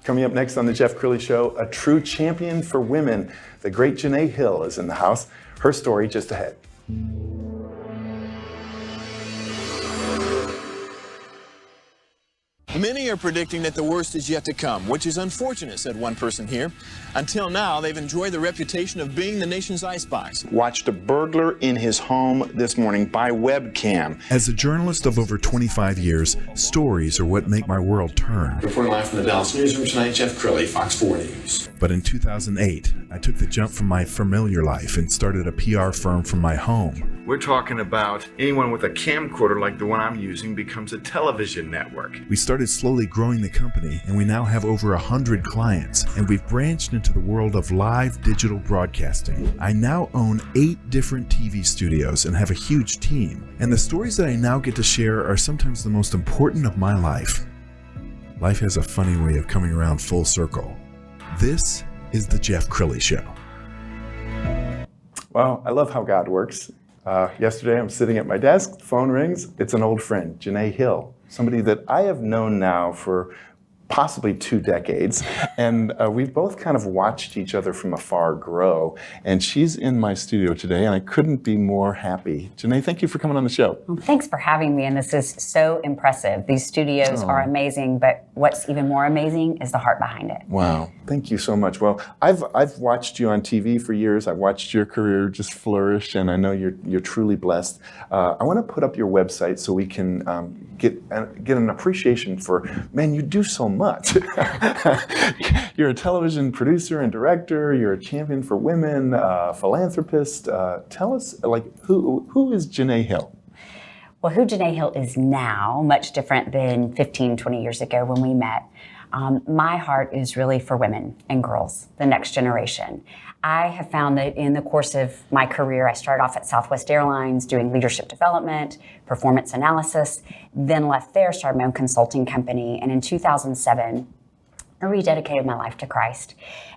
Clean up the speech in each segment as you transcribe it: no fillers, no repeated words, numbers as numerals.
Coming up next on the Jeff Crilley Show, a true champion for women. The great Janeé Hill is in the house. Her story just ahead. Many are predicting that the worst is yet to come, which is unfortunate, said one person here. Until now, they've enjoyed the reputation of being the nation's icebox. Watched a burglar in his home this morning by webcam. As a journalist of over 25 years, stories are what make my world turn. Reporting live from the Dallas newsroom tonight, Jeff Crilley, Fox 4 News. But in 2008, I took the jump from my familiar life and started a PR firm from my home. We're talking about anyone with a camcorder like the one I'm using becomes a television network. We started slowly growing the company, and we now have over 100 clients, and we've branched into the world of live digital broadcasting. I now own 8 different TV studios and have a huge team, and the stories that I now get to share are sometimes the most important of my life. Life has a funny way of coming around full circle. This is the Jeff Crilley Show. Well, I love how God works. Yesterday, I'm sitting at my desk, phone rings. It's an old friend, Janeé Hill, somebody that I have known now for possibly 2 decades. And we've both kind of watched each other from afar grow. And she's in my studio today, and I couldn't be more happy. Janeé, thank you for coming on the show. Well, thanks for having me. And this is so impressive. These studios are amazing, but what's even more amazing is the heart behind it. Wow. Thank you so much. Well, I've watched you on TV for years. I've watched your career just flourish, and I know you're truly blessed. I want to put up your website so we can get an appreciation for, man, you do so much. You're a television producer and director. You're a champion for women, philanthropist. Tell us, who is Janeé Hill? Well, who Janeé Hill is now, much different than 15, 20 years ago when we met. My heart is really for women and girls, the next generation. I have found that in the course of my career, I started off at Southwest Airlines doing leadership development, performance analysis, then left there, started my own consulting company. And in 2007, I rededicated my life to Christ.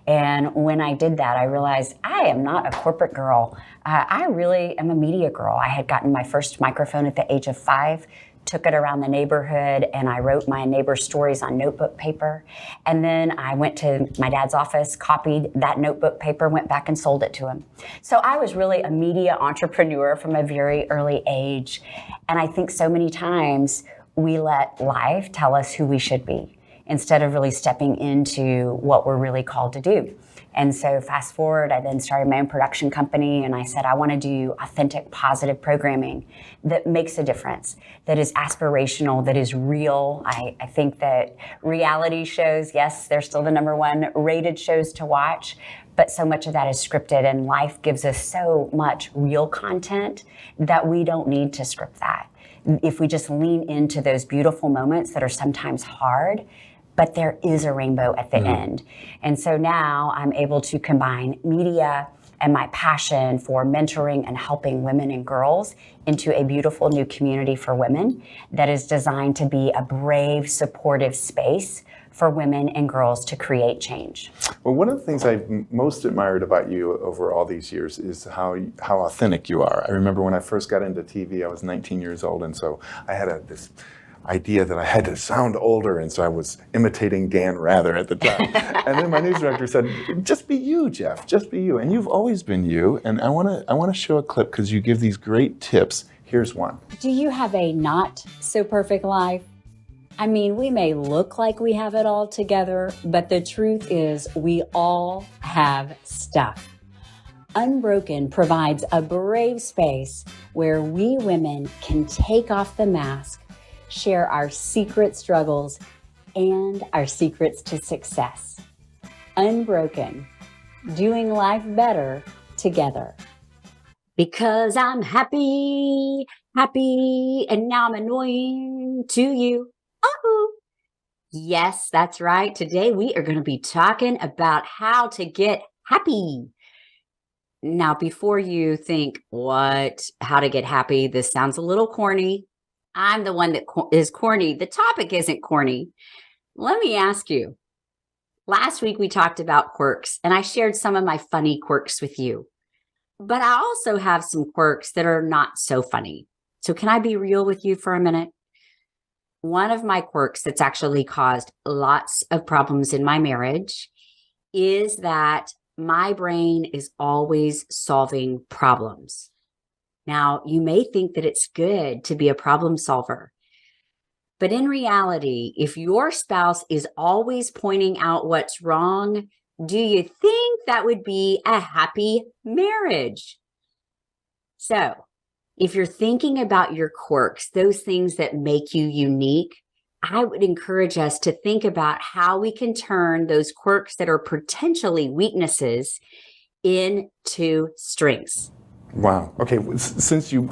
And when I did that, I realized I am not a corporate girl. I really am a media girl. I had gotten my first microphone at the age of 5, took it around the neighborhood, and I wrote my neighbor's stories on notebook paper. And then I went to my dad's office, copied that notebook paper, went back and sold it to him. So I was really a media entrepreneur from a very early age. And I think so many times we let life tell us who we should be instead of really stepping into what we're really called to do. And so fast forward, I then started my own production company, and I said, I want to do authentic, positive programming that makes a difference, that is aspirational, that is real. I think that reality shows, yes, they're still the #1 rated shows to watch, but so much of that is scripted, and life gives us so much real content that we don't need to script that. If we just lean into those beautiful moments that are sometimes hard, but there is a rainbow at the end. And so now I'm able to combine media and my passion for mentoring and helping women and girls into a beautiful new community for women that is designed to be a brave, supportive space for women and girls to create change. Well, one of the things I've most admired about you over all these years is how authentic you are. I remember when I first got into TV, I was 19 years old, and so I had this idea that I had to sound older, and so I was imitating Dan Rather at the time. And then my news director said, just be you, Jeff, just be you. And you've always been you, and I want to show a clip because you give these great tips. Here's one. Do you have a not so perfect life? I mean, we may look like we have it all together, but the truth is we all have stuff. Unbroken provides a brave space where we women can take off the mask, share our secret struggles and our secrets to success. Unbroken, doing life better together. Because I'm happy, and now I'm annoying to you. Oh, yes, that's right. Today we are going to be talking about how to get happy. Now, before you think, how to get happy? This sounds a little corny. I'm the one that is corny. The topic isn't corny. Let me ask you. Last week we talked about quirks, and I shared some of my funny quirks with you. But I also have some quirks that are not so funny. So can I be real with you for a minute? One of my quirks that's actually caused lots of problems in my marriage is that my brain is always solving problems. Now, you may think that it's good to be a problem solver, but in reality, if your spouse is always pointing out what's wrong, do you think that would be a happy marriage? So, if you're thinking about your quirks, those things that make you unique, I would encourage us to think about how we can turn those quirks that are potentially weaknesses into strengths. Wow. Okay. Since you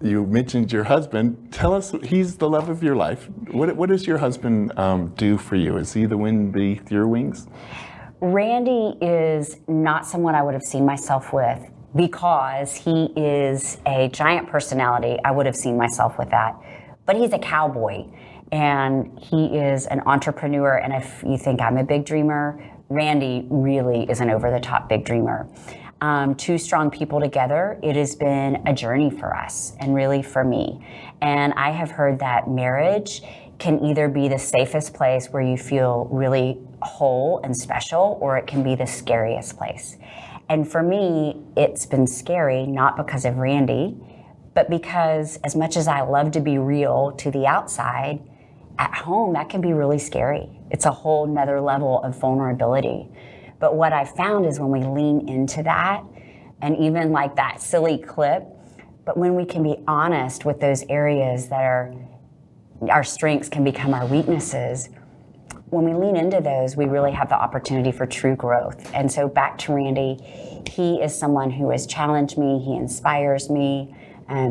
mentioned your husband, tell us, he's the love of your life. What does your husband do for you? Is he the wind beneath your wings? Randy is not someone I would have seen myself with because he is a giant personality. I would have seen myself with that. But he's a cowboy and he is an entrepreneur. And if you think I'm a big dreamer, Randy really is an over-the-top big dreamer. Two strong people together, it has been a journey for us and really for me. And I have heard that marriage can either be the safest place where you feel really whole and special, or it can be the scariest place. And for me, it's been scary, not because of Randy, but because as much as I love to be real to the outside, at home, that can be really scary. It's a whole nother level of vulnerability. But what I found is when we lean into that, and even like that silly clip, but when we can be honest with those areas that are our strengths can become our weaknesses, when we lean into those, we really have the opportunity for true growth. And so back to Randy, he is someone who has challenged me, he inspires me,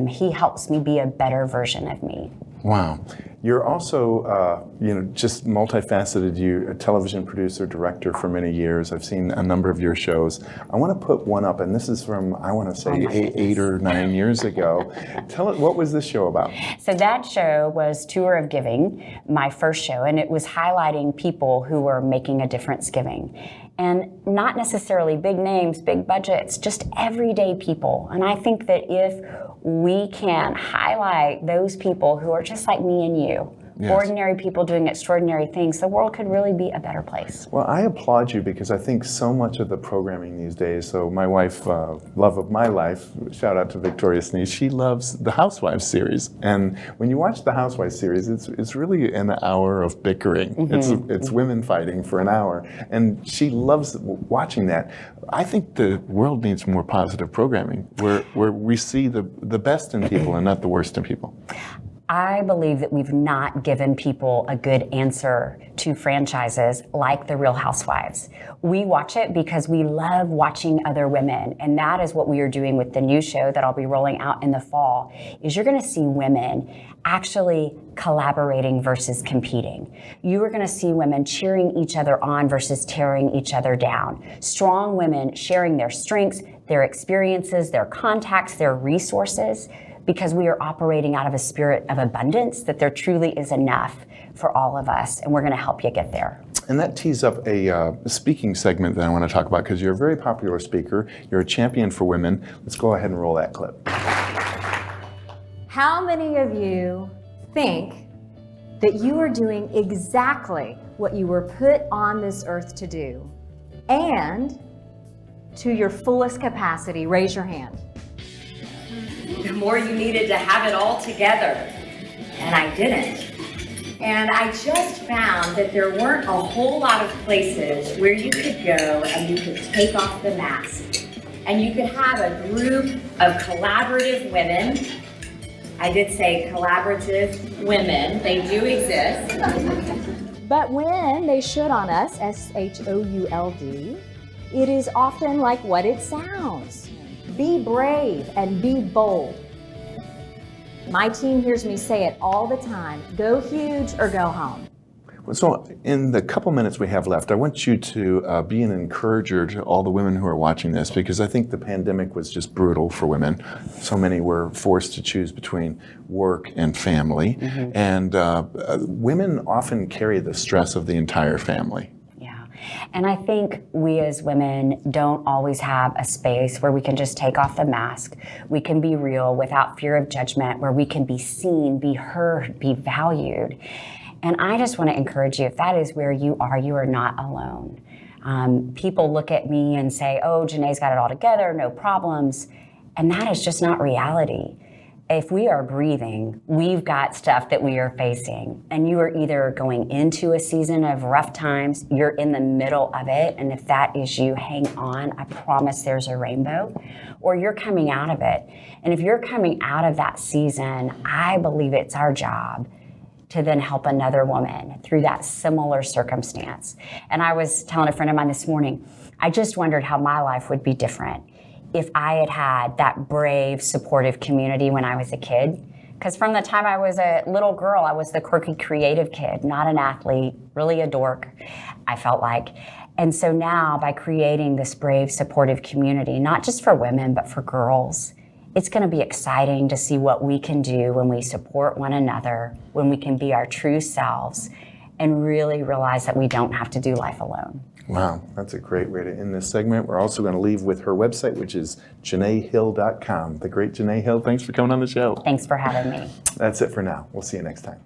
he helps me be a better version of me. Wow. You're also, just multifaceted. You're a television producer, director for many years. I've seen a number of your shows. I want to put one up, and this is from, I want to say, 8 or 9 years ago. Tell it, what was this show about? So that show was Tour of Giving, my first show, and it was highlighting people who were making a difference giving. And not necessarily big names, big budgets, just everyday people. And I think that if we can highlight those people who are just like me and you, yes, ordinary people doing extraordinary things, the world could really be a better place. Well, I applaud you because I think so much of the programming these days, so my wife, love of my life, shout out to Victoria Sneeze, she loves the Housewives series. And when you watch the Housewives series, it's really an hour of bickering. Mm-hmm. It's women fighting for an hour. And she loves watching that. I think the world needs more positive programming where we see the best in people and not the worst in people. I believe that we've not given people a good answer to franchises like The Real Housewives. We watch it because we love watching other women, and that is what we are doing with the new show that I'll be rolling out in the fall, is you're gonna see women actually collaborating versus competing. You are gonna see women cheering each other on versus tearing each other down. Strong women sharing their strengths, their experiences, their contacts, their resources, because we are operating out of a spirit of abundance, that there truly is enough for all of us, and we're gonna help you get there. And that tees up a speaking segment that I want to talk about, because you're a very popular speaker, you're a champion for women. Let's go ahead and roll that clip. How many of you think that you are doing exactly what you were put on this earth to do, and to your fullest capacity? Raise your hand. The more you needed to have it all together, and I didn't. And I just found that there weren't a whole lot of places where you could go and you could take off the mask. And you could have a group of collaborative women. I did say collaborative women, they do exist. But when they should on us, S-H-O-U-L-D, it is often like what it sounds. Be brave and be bold. My team hears me say it all the time. Go huge or go home. So in the couple minutes we have left, I want you to be an encourager to all the women who are watching this, because I think the pandemic was just brutal for women. So many were forced to choose between work and family. Mm-hmm. And women often carry the stress of the entire family. And I think we as women don't always have a space where we can just take off the mask. We can be real without fear of judgment, where we can be seen, be heard, be valued. And I just want to encourage you, if that is where you are not alone. People look at me and say, oh, Janeé's got it all together, no problems. And that is just not reality. If we are breathing, we've got stuff that we are facing. And you are either going into a season of rough times, you're in the middle of it, and if that is you, hang on, I promise there's a rainbow, or you're coming out of it. And if you're coming out of that season, I believe it's our job to then help another woman through that similar circumstance. And I was telling a friend of mine this morning, I just wondered how my life would be different if I had had that brave, supportive community when I was a kid. Because from the time I was a little girl, I was the quirky, creative kid, not an athlete, really a dork, I felt like. And so now, by creating this brave, supportive community, not just for women, but for girls, it's going to be exciting to see what we can do when we support one another, when we can be our true selves, and really realize that we don't have to do life alone. Wow, that's a great way to end this segment. We're also going to leave with her website, which is janeehill.com. The great Janeé Hill, thanks for coming on the show. Thanks for having me. That's it for now. We'll see you next time.